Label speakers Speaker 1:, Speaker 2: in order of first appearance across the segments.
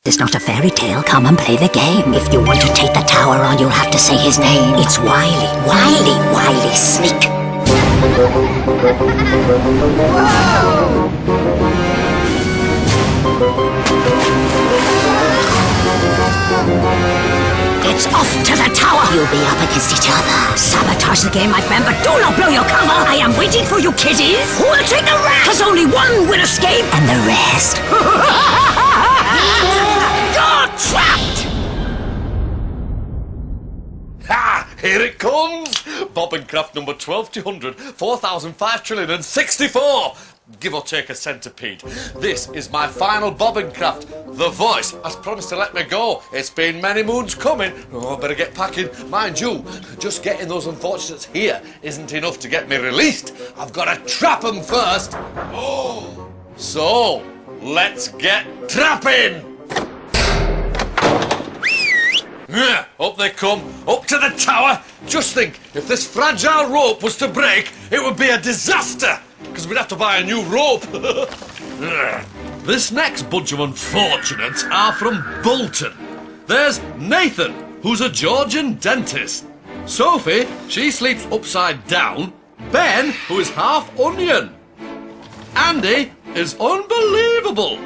Speaker 1: It's not a fairy tale. Come and play the game. If you want to take the tower on, you'll have to say his name. It's Wily, Wily, Wily Sneak. It's off to the tower. You'll be up against each other. Sabotage the game, my friend, but do not blow your cover. I am waiting for you, kiddies. Who will take the rest? Because only one will escape, and the rest... You're trapped!
Speaker 2: Ha! Here it comes! Bob and Craft number 12,200, 4,005 trillion and 64! Give or take a centipede. This is my final Bob and Craft. The voice has promised to let me go. It's been many moons coming. Oh, I better get packing. Mind you, just getting those unfortunates here isn't enough to get me released. I've got to trap them first. Oh! So, let's get trapping! Up they come, up to the tower. Just think, if this fragile rope was to break, it would be a disaster, because we'd have to buy a new rope. This next bunch of unfortunates are from Bolton. There's Nathan, who's a Georgian dentist. Sophie, she sleeps upside down. Ben, who is half onion. Andi is unbelievable.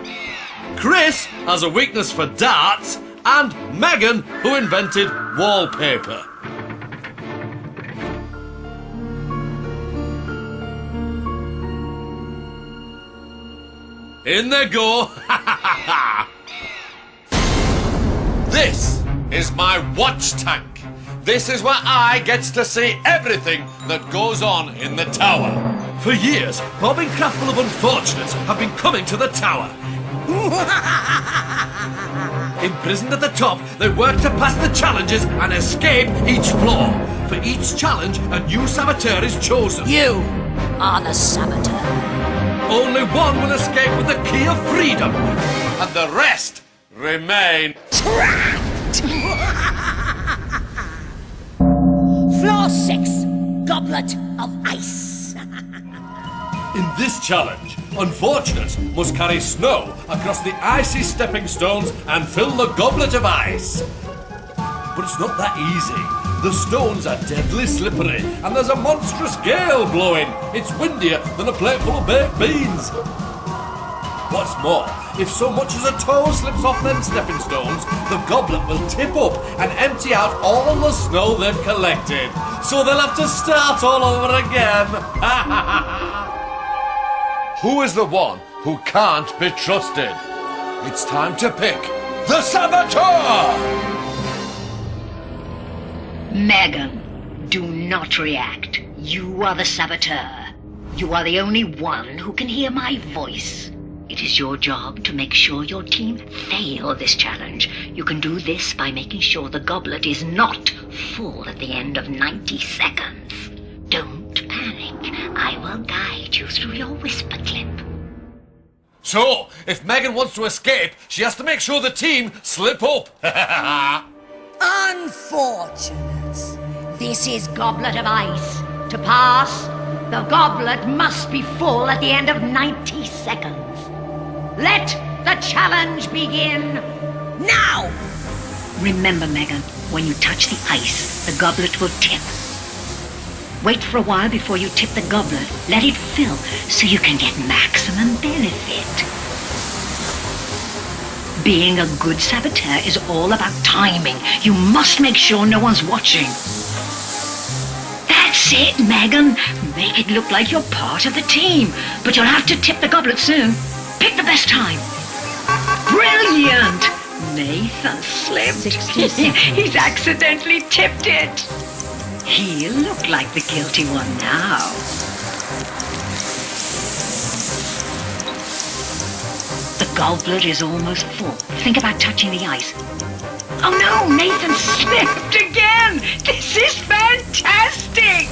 Speaker 2: Chris has a weakness for darts. And Meganne, who invented wallpaper. In they go. This is my watch tank. This is where I get to see everything that goes on in the tower. For years, Bob and Craft full of unfortunates have been coming to the tower. Imprisoned at the top, they work to pass the challenges and escape each floor. For each challenge, a new saboteur is chosen.
Speaker 1: You are the saboteur.
Speaker 2: Only one will escape with the key of freedom, and the rest remain
Speaker 1: trapped. Floor 6, Goblet of Ice.
Speaker 2: In this challenge, unfortunates must carry snow across the icy stepping stones and fill the goblet of ice. But it's not that easy. The stones are deadly slippery and there's a monstrous gale blowing. It's windier than a plate full of baked beans. What's more, if so much as a toe slips off them stepping stones, the goblet will tip up and empty out all the snow they've collected. So they'll have to start all over again. Who is the one who can't be trusted? It's time to pick the saboteur!
Speaker 3: Meganne, do not react. You are the saboteur. You are the only one who can hear my voice. It is your job to make sure your team fail this challenge. You can do this by making sure the goblet is not full at the end of 90 seconds. Don't panic. I will guide you through your whisper clip.
Speaker 2: So, if Meganne wants to escape, she has to make sure the team slip up.
Speaker 1: Unfortunates.
Speaker 3: This is Goblet of Ice. To pass, the goblet must be full at the end of 90 seconds. Let the challenge begin now! Remember, Meganne, when you touch the ice, the goblet will tip. Wait for a while before you tip the goblet. Let it fill so you can get maximum benefit. Being a good saboteur is all about timing. You must make sure no one's watching. That's it, Meganne. Make it look like you're part of the team. But you'll have to tip the goblet soon. Pick the best time. Brilliant! Nathan slipped. He's accidentally tipped it. He'll look like the guilty one now. The goblet is almost full. Think about touching the ice. Oh no, Nathan slipped again! This is fantastic!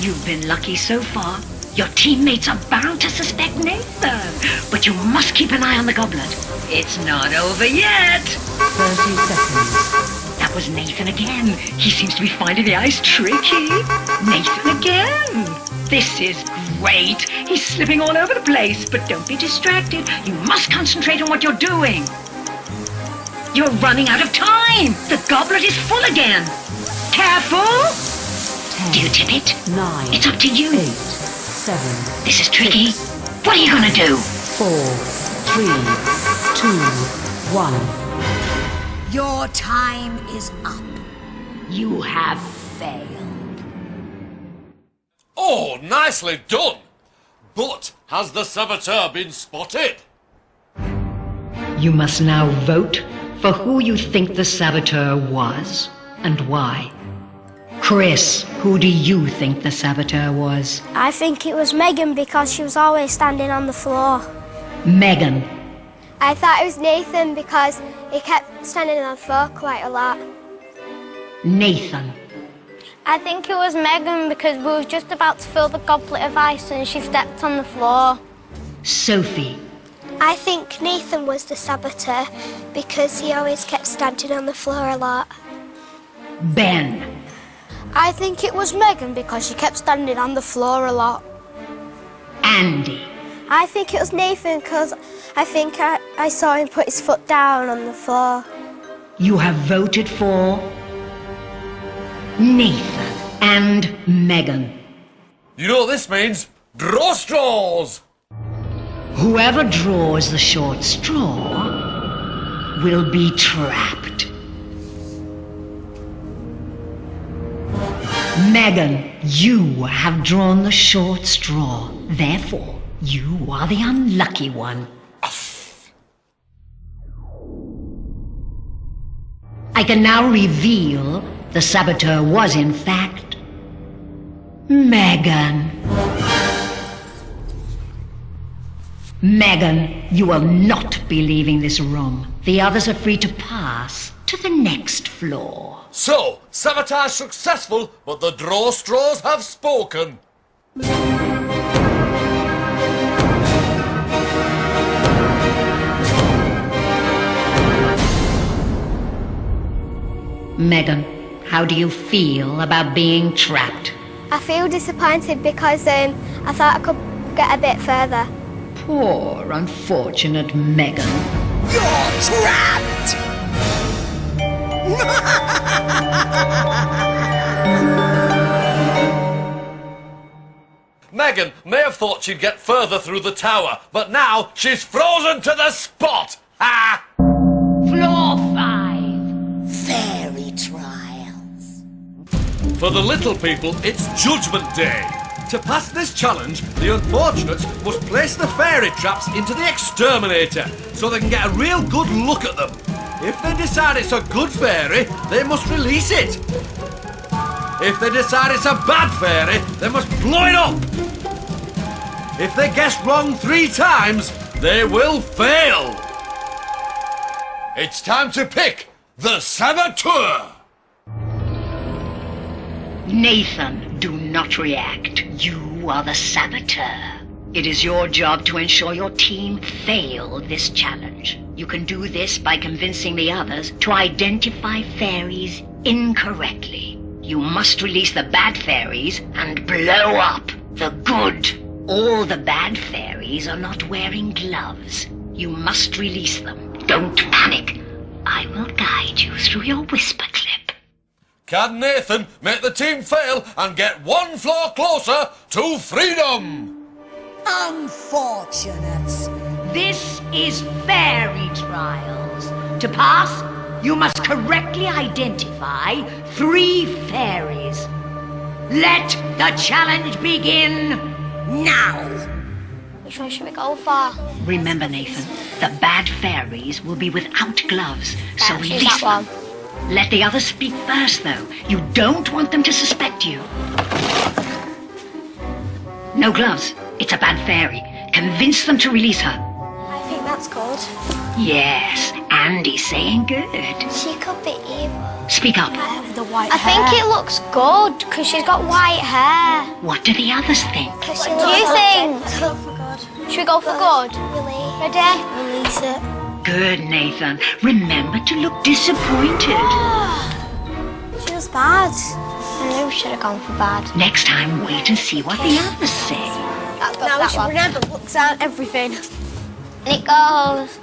Speaker 3: You've been lucky so far. Your teammates are bound to suspect Nathan. But you must keep an eye on the goblet. It's not over yet.
Speaker 1: 30 seconds.
Speaker 3: That was Nathan again. He seems to be finding the ice tricky. Nathan again. This is great. He's slipping all over the place, but don't be distracted. You must concentrate on what you're doing. You're running out of time! The goblet is full again! Careful!
Speaker 4: 10,
Speaker 3: Do you tip it?
Speaker 4: 9,
Speaker 3: It's up to you.
Speaker 4: 8, 7,
Speaker 3: This is tricky. What are you gonna do?
Speaker 4: 4, 3, 2, 1.
Speaker 1: Your time is up. You have failed.
Speaker 2: Oh, nicely done! But has the saboteur been spotted?
Speaker 3: You must now vote for who you think the saboteur was and why. Chris, who do you think the saboteur was?
Speaker 5: I think it was Megan because she was always standing on the floor.
Speaker 3: Meganne.
Speaker 5: I thought it was Nathan because he kept standing on the floor quite a lot.
Speaker 3: Nathan.
Speaker 5: I think it was Megan because we were just about to fill the goblet of ice and she stepped on the floor.
Speaker 3: Sophie.
Speaker 5: I think Nathan was the saboteur because he always kept standing on the floor a lot.
Speaker 3: Ben.
Speaker 5: I think it was Megan because she kept standing on the floor a lot.
Speaker 3: Andi.
Speaker 5: I think it was Nathan because I think I saw him put his foot down on the floor.
Speaker 3: You have voted for Nathan and Meganne.
Speaker 2: You know what this means? Draw straws!
Speaker 3: Whoever draws the short straw will be trapped. Meganne, you have drawn the short straw. Therefore, you are the unlucky one. I can now reveal the saboteur was, in fact, Meganne. Meganne, you will not be leaving this room. The others are free to pass to the next floor.
Speaker 2: So, sabotage successful, but the draw straws have spoken.
Speaker 3: Meganne, how do you feel about being trapped?
Speaker 5: I feel disappointed because I thought I could get a bit further.
Speaker 3: Poor, unfortunate Meganne.
Speaker 1: You're trapped!
Speaker 2: Meganne may have thought she'd get further through the tower, but now she's frozen to the spot! Ha!
Speaker 3: Floor 5.
Speaker 1: Fairy trials.
Speaker 2: For the little people, it's Judgment Day. To pass this challenge, the unfortunates must place the fairy traps into the exterminator so they can get a real good look at them. If they decide it's a good fairy, they must release it. If they decide it's a bad fairy, they must blow it up. If they guess wrong 3 times, they will fail. It's time to pick the saboteur.
Speaker 3: Nathan, do not react. You are the saboteur. It is your job to ensure your team fail this challenge. You can do this by convincing the others to identify fairies incorrectly. You must release the bad fairies and blow up the good. All the bad fairies are not wearing gloves. You must release them. Don't panic. I will guide you through your whisper clip.
Speaker 2: Can Nathan make the team fail and get 1 floor closer to freedom?
Speaker 1: Unfortunate.
Speaker 3: This is fairy trials. To pass, you must correctly identify 3 fairies. Let the challenge begin now.
Speaker 5: Which one should we go for?
Speaker 3: Remember, Nathan, the bad fairies will be without gloves, so
Speaker 5: Yeah, choose
Speaker 3: release
Speaker 5: that
Speaker 3: them.
Speaker 5: one.
Speaker 3: Let the others speak first, though. You don't want them to suspect you. No gloves. It's a bad fairy. Convince them to release her.
Speaker 5: I think that's good.
Speaker 3: Yes, Andi's saying good.
Speaker 5: She could be evil.
Speaker 3: Speak up.
Speaker 5: The white I think it looks good because she's got white hair.
Speaker 3: What do the others think?
Speaker 5: What do you think? Should we go for good? Ready? Release it.
Speaker 3: Good, Nathan. Remember to look disappointed.
Speaker 5: She was bad. I knew we should have gone for bad.
Speaker 3: Next time, wait and see what the others say.
Speaker 5: Now we should remember looks at everything. And it goes.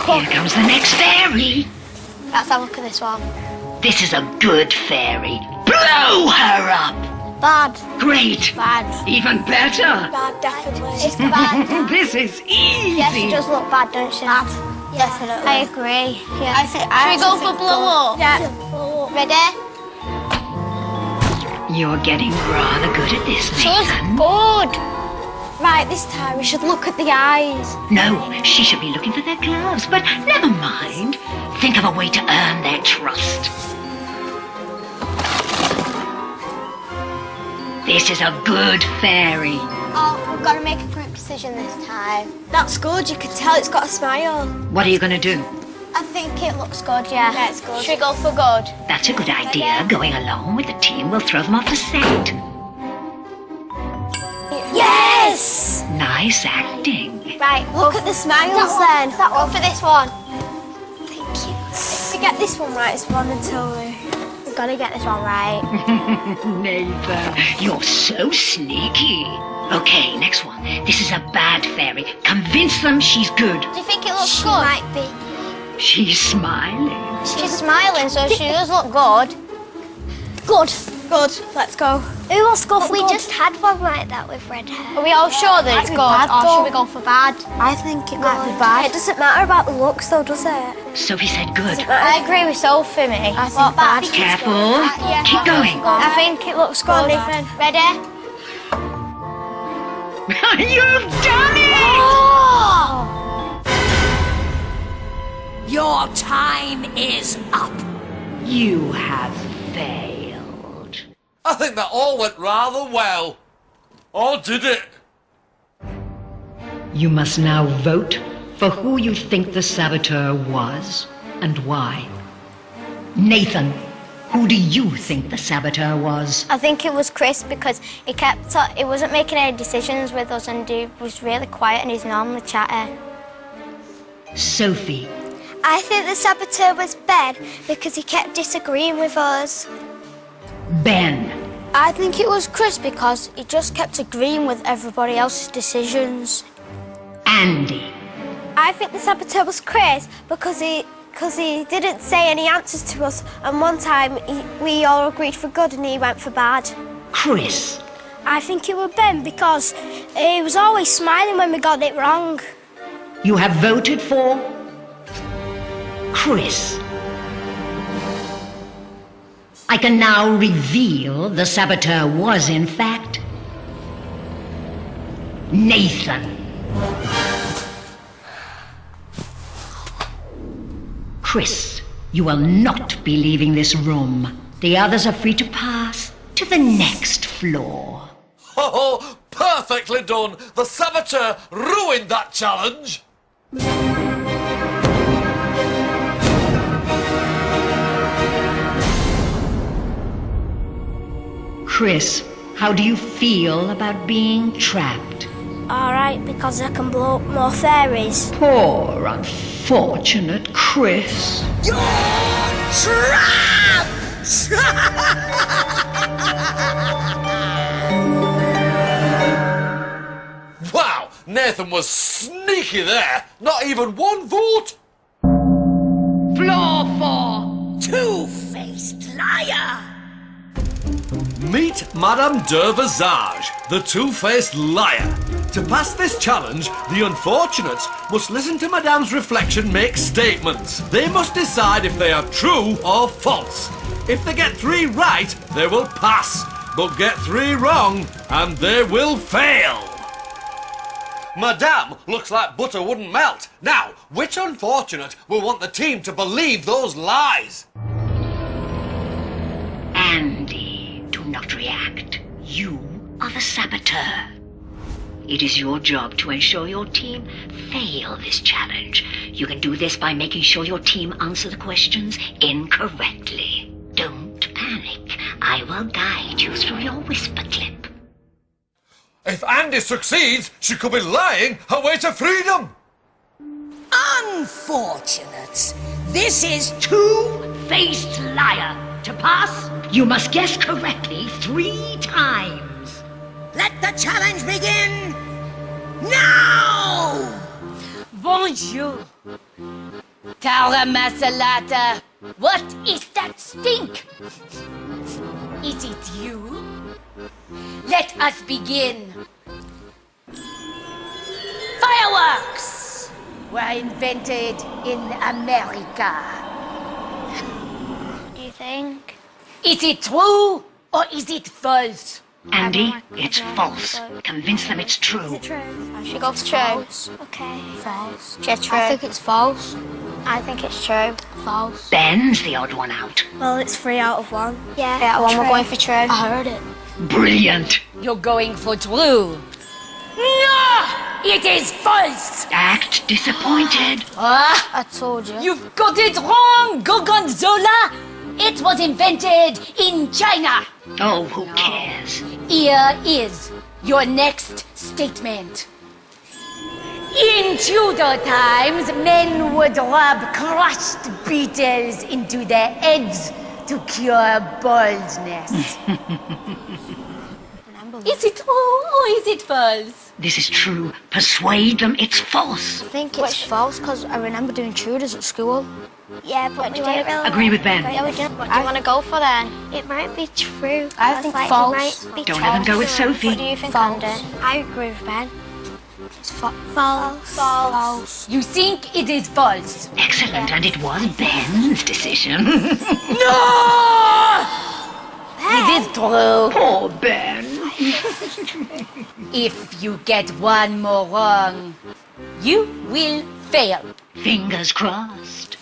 Speaker 3: Here comes the next fairy.
Speaker 5: Let's have a look at this one.
Speaker 3: This is a good fairy. Blow her up!
Speaker 5: Bad.
Speaker 3: Great!
Speaker 5: Bad.
Speaker 3: Even better!
Speaker 5: Bad, definitely. It's bad.
Speaker 3: This is easy!
Speaker 5: Yeah, she does look bad, don't she? Bad. Definitely. I agree. Yeah. Should we go for blow up? Yeah. Ready?
Speaker 3: You're getting rather good at this,
Speaker 5: She's
Speaker 3: Meganne.
Speaker 5: good. Right, this time we should look at the eyes.
Speaker 3: No, she should be looking for their gloves, but never mind. Think of a way to earn their trust. This is a good fairy.
Speaker 5: Oh, we've got to make a group decision this time.
Speaker 6: That's good, you can tell it's got a smile.
Speaker 3: What are you going to do?
Speaker 5: I think it looks good, yeah.
Speaker 6: Yeah, it's good.
Speaker 5: Should we go for good?
Speaker 3: That's a good idea. Going along with the team will throw them off the scent.
Speaker 5: Yes!
Speaker 3: Nice acting.
Speaker 5: Right,
Speaker 6: Look at the smiles then.
Speaker 5: That one for this one.
Speaker 6: Thank you. If we get this one right, it's 1 until we...
Speaker 5: We've got to get this one right.
Speaker 3: Nathan, you're so sneaky. Okay, next one. This is a bad fairy. Convince them she's good.
Speaker 5: Do you think it looks
Speaker 6: She
Speaker 5: good?
Speaker 6: might be.
Speaker 3: She's smiling.
Speaker 5: She's smiling, so she does look good.
Speaker 6: Good. Good. Let's go.
Speaker 5: Who wants to go for
Speaker 6: We
Speaker 5: good?
Speaker 6: just had one like that with red hair.
Speaker 5: Are we all sure that it's
Speaker 6: I'd be
Speaker 5: good,
Speaker 6: bad,
Speaker 5: or
Speaker 6: though.
Speaker 5: should we go for bad?
Speaker 6: I think it might be bad. It doesn't matter about the looks though, does it?
Speaker 3: Sophie said good.
Speaker 5: I agree with Sophie, me.
Speaker 6: I think bad.
Speaker 3: Careful. Keep going.
Speaker 5: I think it looks
Speaker 6: Go on,
Speaker 5: good.
Speaker 6: Nathan.
Speaker 5: Ready?
Speaker 3: You've done it!
Speaker 5: Oh!
Speaker 1: Your time is up.
Speaker 3: You have failed.
Speaker 2: I think that all went rather well. Or did it?
Speaker 7: You must now vote for who you think the saboteur was and why.
Speaker 3: Nathan, who do you think the saboteur was?
Speaker 5: I think it was Chris because he wasn't making any decisions with us and he was really quiet and he's normally chatty.
Speaker 3: Sophie.
Speaker 6: I think the saboteur was Ben because he kept disagreeing with us.
Speaker 3: Ben.
Speaker 5: I think it was Chris because he just kept agreeing with everybody else's decisions.
Speaker 3: Andi.
Speaker 6: I think the saboteur was Chris because he didn't say any answers to us, and one time we all agreed for good and he went for bad.
Speaker 3: Chris.
Speaker 5: I think it was Ben because he was always smiling when we got it wrong.
Speaker 3: You have voted for Chris. I can now reveal the saboteur was, in fact, Nathan. Chris, you will not be leaving this room. The others are free to pass to the next floor.
Speaker 2: Oh, perfectly done. The saboteur ruined that challenge.
Speaker 3: Chris, how do you feel about being trapped?
Speaker 5: All right, because I can blow up more fairies.
Speaker 3: Poor, unfortunate Chris.
Speaker 1: You're trapped!
Speaker 2: Wow, Nathan was sneaky there. Not even one vote.
Speaker 3: Floor 4.
Speaker 1: Two-faced liar!
Speaker 2: Meet Madame de Visage, the two-faced liar. To pass this challenge, the unfortunates must listen to Madame's reflection make statements. They must decide if they are true or false. If they get 3 right, they will pass. But get 3 wrong, and they will fail. Madame looks like butter wouldn't melt. Now, which unfortunate will want the team to believe those lies?
Speaker 3: Andi, do not react. You are the saboteur. It is your job to ensure your team fail this challenge. You can do this by making sure your team answer the questions incorrectly. Don't panic. I will guide you through your whisper clip.
Speaker 2: If Andi succeeds, she could be lying her way to freedom.
Speaker 1: Unfortunates. This is
Speaker 3: Two-faced liar. To pass, you must guess correctly 3 times.
Speaker 1: Let the challenge begin now!
Speaker 8: Bonjour. Tower Masalata, what is that stink? Is it you? Let us begin. Fireworks were invented in America.
Speaker 5: What do you think?
Speaker 8: Is it true or is it false?
Speaker 7: Andy, it's false. Convince them it's true.
Speaker 6: Is it true?
Speaker 5: I should go for true.
Speaker 6: False. Okay.
Speaker 5: False.
Speaker 6: Yeah, true.
Speaker 5: I think it's false. I think it's true. False.
Speaker 7: Ben's the odd one out.
Speaker 6: Well, it's 3 out of 1. Yeah.
Speaker 5: 3 out of 1, we're going for true. I heard it.
Speaker 7: Brilliant.
Speaker 8: You're going for true. No! It is false!
Speaker 7: Act disappointed.
Speaker 8: Ah,
Speaker 5: I told you.
Speaker 8: you've got it wrong, Gorgonzola! It was invented in China.
Speaker 7: Oh, who cares?
Speaker 8: Here is your next statement. In Tudor times, men would rub crushed beetles into their heads to cure baldness. Is it true or is it false?
Speaker 7: This is true. Persuade them it's false.
Speaker 5: I think it's false because I remember doing tutors at school.
Speaker 6: Yeah, but we
Speaker 5: do
Speaker 6: don't
Speaker 5: I-
Speaker 6: really...
Speaker 7: Agree with Ben.
Speaker 5: Yeah, we did. What do you want to go for then?
Speaker 6: It might be true.
Speaker 5: I think
Speaker 6: Like, it
Speaker 5: false.
Speaker 6: might be
Speaker 7: Don't let them go with Sophie.
Speaker 5: What do you think,
Speaker 6: False.
Speaker 5: Andy?
Speaker 6: I agree with Ben.
Speaker 5: It's
Speaker 6: False.
Speaker 5: false.
Speaker 8: You think it is false?
Speaker 7: Excellent, and it was Ben's decision.
Speaker 8: No! It is true.
Speaker 7: Poor Ben.
Speaker 8: If you get one more wrong, you will fail.
Speaker 7: Fingers crossed.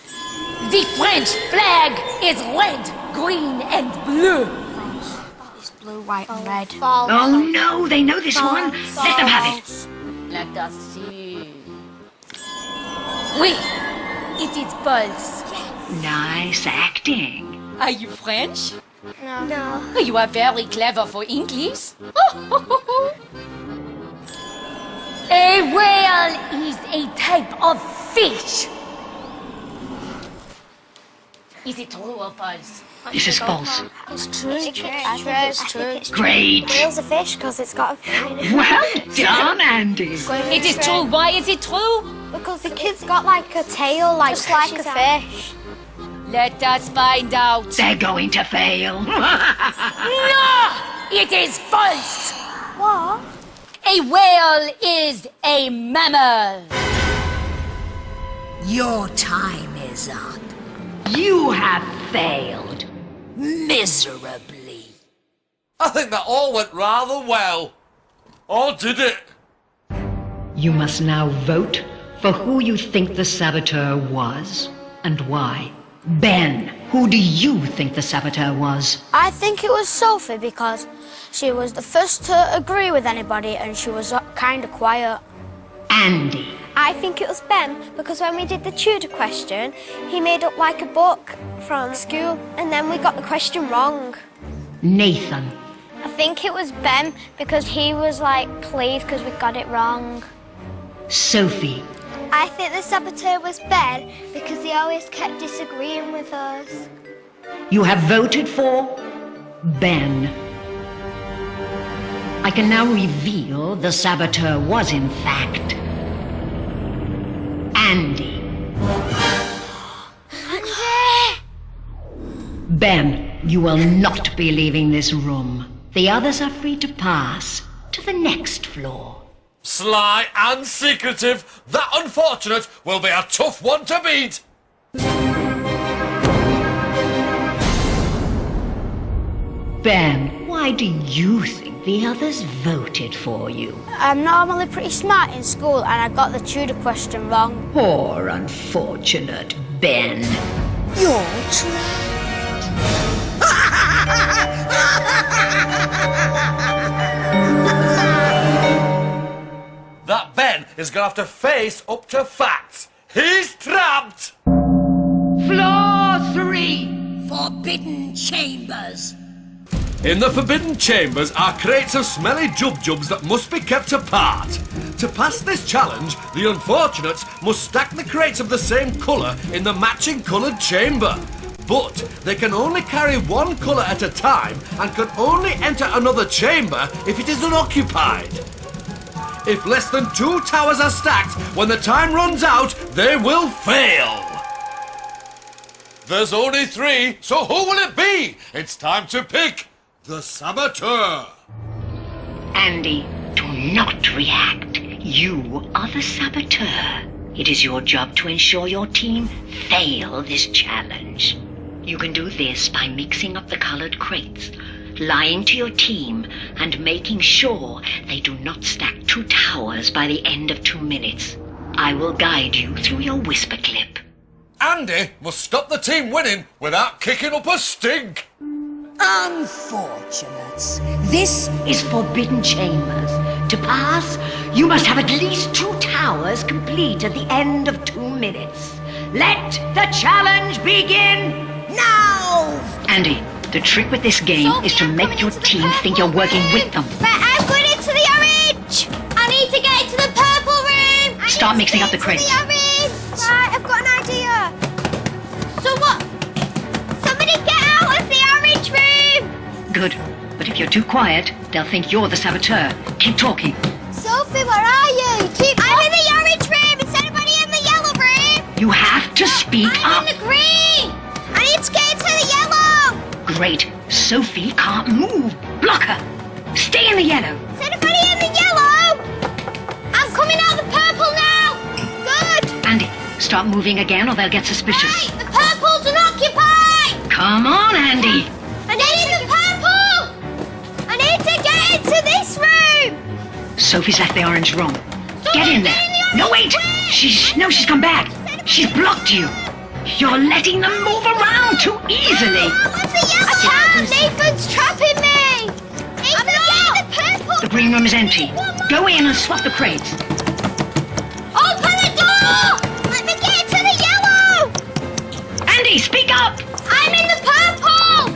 Speaker 8: The French flag is red, green, and blue.
Speaker 5: It's blue, white, and red.
Speaker 7: Oh no, they know this one. Let them have it.
Speaker 8: Let us see. Oui, it is false.
Speaker 7: Nice acting.
Speaker 8: Are you French?
Speaker 6: No.
Speaker 8: You are very clever for English. A whale is a type of fish. Is it true or false?
Speaker 7: This is false.
Speaker 5: It's true.
Speaker 6: It's true.
Speaker 5: I think it's true.
Speaker 7: Great.
Speaker 6: Whale's a fish because it's got a fin.
Speaker 7: Well done, Andy.
Speaker 8: It is true. Why is it true?
Speaker 6: Because the kid's got like a tail, like
Speaker 5: Just like a
Speaker 6: fishes have.
Speaker 5: fish.
Speaker 8: Let us find out.
Speaker 7: They're going to fail.
Speaker 8: No! It is false.
Speaker 6: What?
Speaker 8: A whale is a mammal.
Speaker 1: Your time is up.
Speaker 7: You have failed.
Speaker 1: Miserably.
Speaker 2: I think that all went rather well. Or did it?
Speaker 7: You must now vote for who you think the saboteur was and why. Ben, who do you think the saboteur was?
Speaker 5: I think it was Sophie because she was the first to agree with anybody and she was kind of quiet.
Speaker 7: Andy.
Speaker 6: I think it was Ben because when we did the tutor question, he made up like a book from school and then we got the question wrong.
Speaker 7: Nathan.
Speaker 5: I think it was Ben because he was like pleased because we got it wrong.
Speaker 7: Sophie.
Speaker 6: I think the saboteur was Ben because he always kept disagreeing with us.
Speaker 7: You have voted for Ben. I can now reveal the saboteur was in fact Andy. Ben, you will not be leaving this room. The others are free to pass to the next floor.
Speaker 2: Sly and secretive, that unfortunate will be a tough one to beat.
Speaker 7: Ben, why do you think the others voted for you?
Speaker 5: I'm normally pretty smart in school and I got the tutor question wrong.
Speaker 7: Poor unfortunate Ben.
Speaker 5: You're trapped.
Speaker 2: That Ben is going to have to face up to facts. He's trapped!
Speaker 7: Floor 3!
Speaker 1: Forbidden chambers.
Speaker 2: In the Forbidden Chambers are crates of smelly jub-jubs that must be kept apart. To pass this challenge, the unfortunates must stack the crates of the same colour in the matching coloured chamber. But they can only carry one colour at a time and can only enter another chamber if it is unoccupied. If less than 2 towers are stacked, when the time runs out, they will fail. There's only 3, so who will it be? It's time to pick the saboteur.
Speaker 7: Andi, do not react. You are the saboteur. It is your job to ensure your team fail this challenge. You can do this by mixing up the colored crates, lying to your team, and making sure they do not stack 2 towers by the end of 2 minutes. I will guide you through your whisper clip.
Speaker 2: Andi must stop the team winning without kicking up a stink.
Speaker 8: Unfortunates. This is Forbidden Chambers. To pass, you must have at least 2 towers complete at the end of 2 minutes. Let the challenge begin now!
Speaker 7: Andi, the trick with this game is to make your team think you're working with them.
Speaker 6: Right, I'm going into the orange. I need to get into the purple room.
Speaker 7: Start mixing up the crates.
Speaker 6: Right, I've got an idea. So what? Somebody get out of the orange room.
Speaker 7: Good. But if you're too quiet, they'll think you're the saboteur. Keep talking.
Speaker 6: Sophie, where are you? I'm in the orange room. Is anybody in the yellow room?
Speaker 7: You have to speak up.
Speaker 6: I'm in the green. I need to get into the yellow.
Speaker 7: Great. Sophie can't move. Block her. Stay in the yellow.
Speaker 6: Is anybody in the yellow? I'm coming out the purple now. Good.
Speaker 7: Andi, start moving again or they'll get suspicious.
Speaker 6: Right, the purple's an occupy.
Speaker 7: Come on, Andi.
Speaker 6: I need the purple. I need to get into this room.
Speaker 7: Sophie's left the orange room. Get in there. No, wait. She's come back. She's blocked you. You're letting them move around too easily.
Speaker 6: I can't. Nathan's trapping me. I'm not. The purple.
Speaker 7: The green room is empty. Go in and swap the crates.
Speaker 6: Open the door. Let me get into the yellow.
Speaker 7: Andi, speak up.
Speaker 6: I'm in the purple.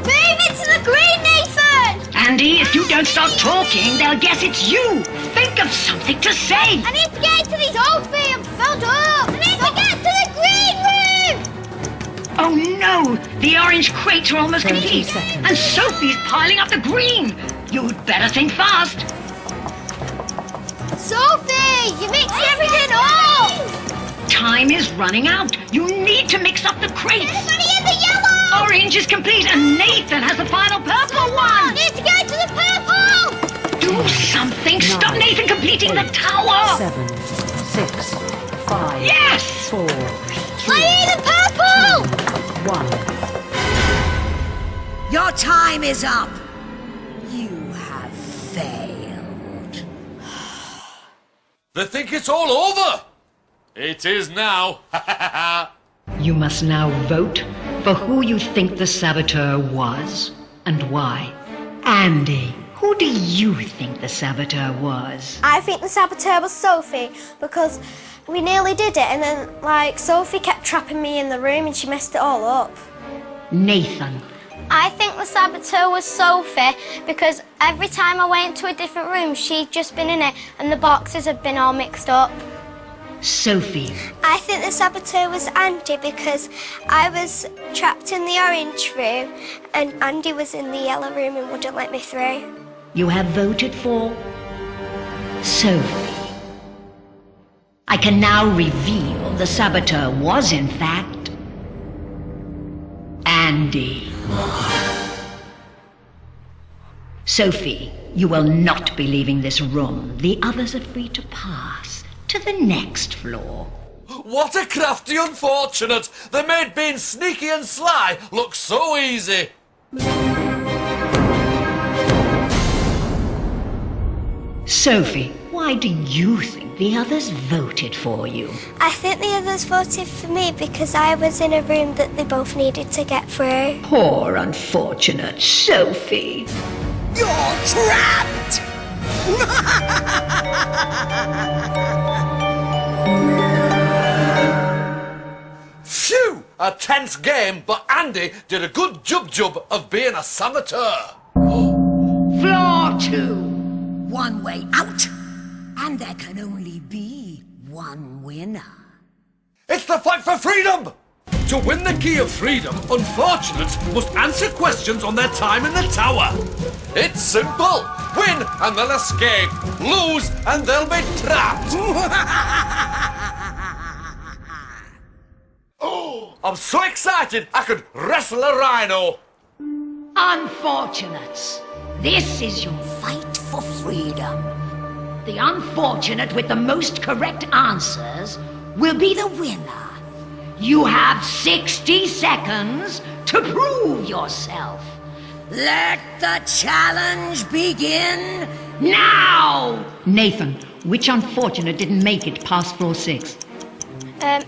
Speaker 6: Move into the green, Nathan.
Speaker 7: Andi, if you don't start talking, they'll guess it's you. Think of something to say.
Speaker 6: I need to get into the Sophie. I'm filled up. I need to get to the green room.
Speaker 7: Oh no, the orange crates are almost
Speaker 4: 30
Speaker 7: complete.
Speaker 4: seconds.
Speaker 7: And Sophie's piling up the green. You'd better think fast.
Speaker 6: Sophie, you're mixing everything up.
Speaker 7: Time is running out. You need to mix up the crates.
Speaker 6: Everybody in the yellow.
Speaker 7: Orange is complete and Nathan has the final purple
Speaker 6: I
Speaker 7: one.
Speaker 6: need to get to the purple.
Speaker 7: Do something. Stop Nathan completing the tower.
Speaker 4: 7, 6, 5,
Speaker 7: Yes!
Speaker 4: 4, 3,
Speaker 6: I need the purple.
Speaker 4: 1.
Speaker 8: Your time is up. You have failed.
Speaker 2: They think it's all over. It is now.
Speaker 7: You must now vote for who you think the saboteur was and why. Andi, who do you think the saboteur was?
Speaker 6: I think the saboteur was Sophie because we nearly did it and then, like, Sophie kept trapping me in the room and she messed it all up.
Speaker 7: Nathan.
Speaker 5: I think the saboteur was Sophie because every time I went to a different room, she'd just been in it and the boxes had been all mixed up.
Speaker 7: Sophie.
Speaker 6: I think the saboteur was Andi because I was trapped in the orange room and Andi was in the yellow room and wouldn't let me through.
Speaker 7: You have voted for Sophie. I can now reveal the saboteur was, in fact, Andi. Sophie, you will not be leaving this room. The others are free to pass to the next floor.
Speaker 2: What a crafty unfortunate! They made being sneaky and sly look so easy.
Speaker 7: Sophie, why do you think the others voted for you?
Speaker 6: I think the others voted for me because I was in a room that they both needed to get through.
Speaker 7: Poor unfortunate Sophie.
Speaker 8: You're trapped.
Speaker 2: Phew! A tense game, but Andi did a good job of being a saboteur.
Speaker 7: Floor 2.
Speaker 8: One way out, and there can only be one winner.
Speaker 2: It's the fight for freedom! To win the key of freedom, unfortunates must answer questions on their time in the tower. It's simple. Win and they'll escape. Lose and they'll be trapped. Oh! I'm so excited I could wrestle a rhino.
Speaker 3: Unfortunates, this is your fight for freedom. The unfortunate with the most correct answers will be the winner. You have 60 seconds to prove yourself. Let the challenge begin now!
Speaker 8: Nathan, which unfortunate didn't make it past floor 6?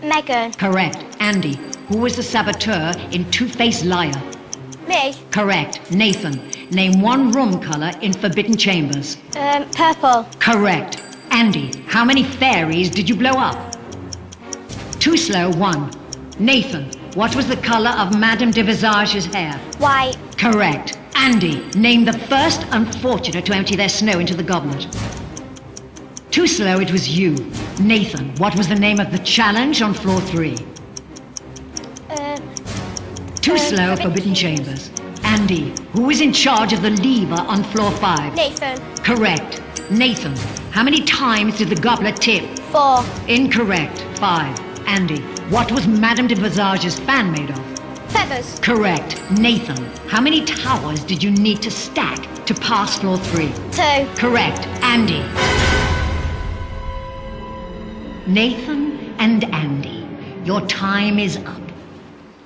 Speaker 5: Megan.
Speaker 8: Correct. Andi, who was the saboteur in Two-Faced Liar?
Speaker 6: Me.
Speaker 8: Correct. Nathan, name one room color in Forbidden Chambers.
Speaker 5: Purple.
Speaker 8: Correct. Andi, how many fairies did you blow up? Too slow, 1. Nathan, what was the color of Madame de Visage's hair?
Speaker 5: White.
Speaker 8: Correct. Andi, name the first unfortunate to empty their snow into the goblet. Too slow, it was you. Nathan, what was the name of the challenge on floor 3? Too slow, Forbidden Chambers. Andi, who was in charge of the lever on floor 5?
Speaker 6: Nathan.
Speaker 8: Correct. Nathan, how many times did the goblet tip?
Speaker 5: 4.
Speaker 8: Incorrect. 5. Andi, what was Madame de Visage's fan made of?
Speaker 6: Feathers.
Speaker 8: Correct. Nathan, how many towers did you need to stack to pass floor 3?
Speaker 5: 2.
Speaker 8: Correct. Andi. Nathan and Andi, your time is up.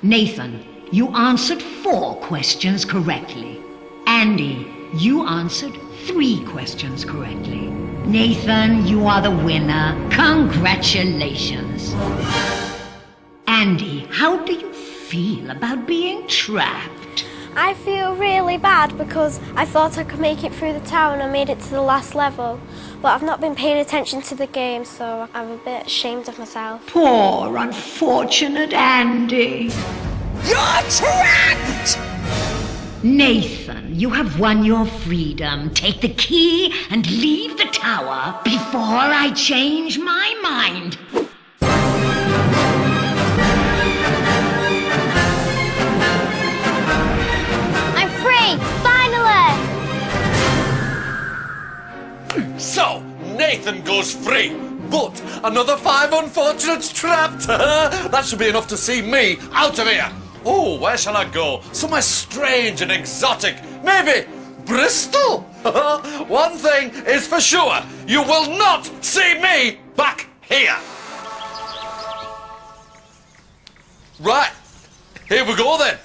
Speaker 8: Nathan, you answered 4 questions correctly. Andi, you answered 3 questions correctly. Nathan, you are the winner. Congratulations. Andi, how do you feel about being trapped?
Speaker 6: I feel really bad because I thought I could make it through the tower and I made it to the last level. But I've not been paying attention to the game, so I'm a bit ashamed of myself.
Speaker 8: Poor, unfortunate Andi.
Speaker 1: You're trapped!
Speaker 8: Nathan, you have won your freedom. Take the key and leave the tower before I change my mind.
Speaker 5: I'm free! Finally!
Speaker 2: So, Nathan goes free, but another 5 unfortunates trapped. That should be enough to see me out of here. Oh, where shall I go? Somewhere strange and exotic. Maybe Bristol? One thing is for sure. You will not see me back here. Right, here we go then.